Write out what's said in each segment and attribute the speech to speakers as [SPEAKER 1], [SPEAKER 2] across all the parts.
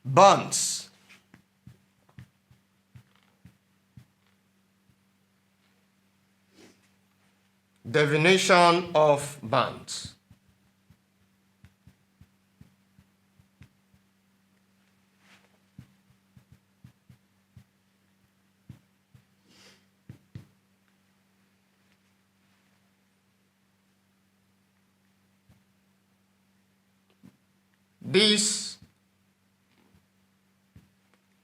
[SPEAKER 1] Bands. Definition of bands. This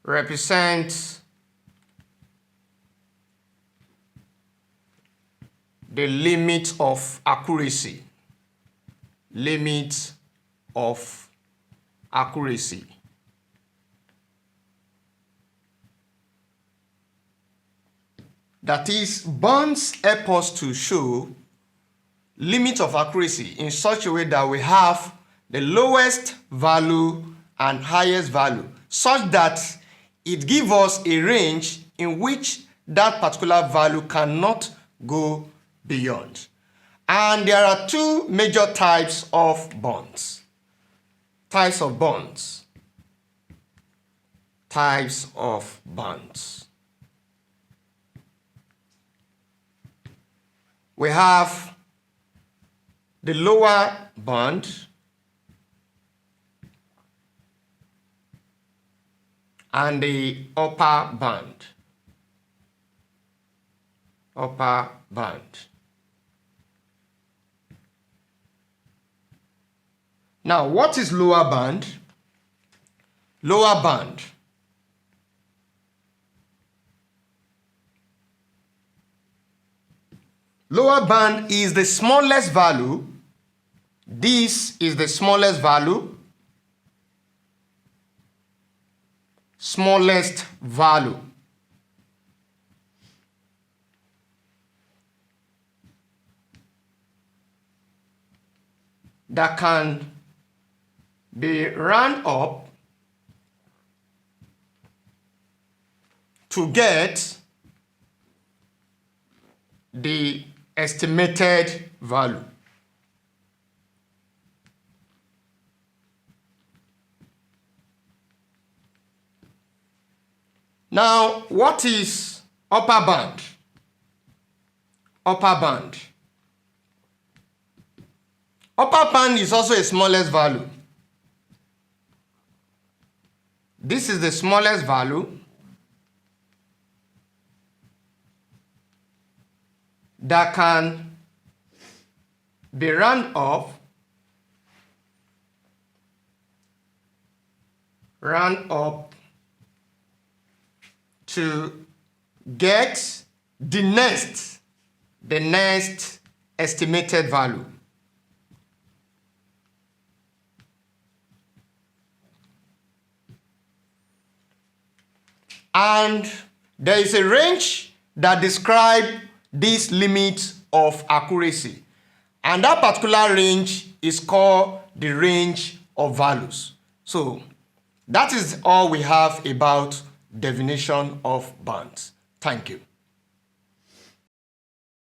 [SPEAKER 1] represents the limit of accuracy. Limit of accuracy. That is, bands help us to show limit of accuracy in such a way that we have the lowest value and highest value, such that it gives us a range in which that particular value cannot go beyond. And there are two major types of bonds. Types of bonds. Types of bonds. We have the lower band and the upper band. Upper band. Now, what is lower band? Lower band. Lower band is the smallest value. This is the smallest value. Smallest value. That can be rounded up to get the estimated value. Now, what is upper band? Upper band. Upper band is also a smallest value. This is the smallest value that can be rounded up to get the next estimated value. And there is a range that describes this limit of accuracy. And that particular range is called the range of values. So that is all we have about definition of bands. Thank you.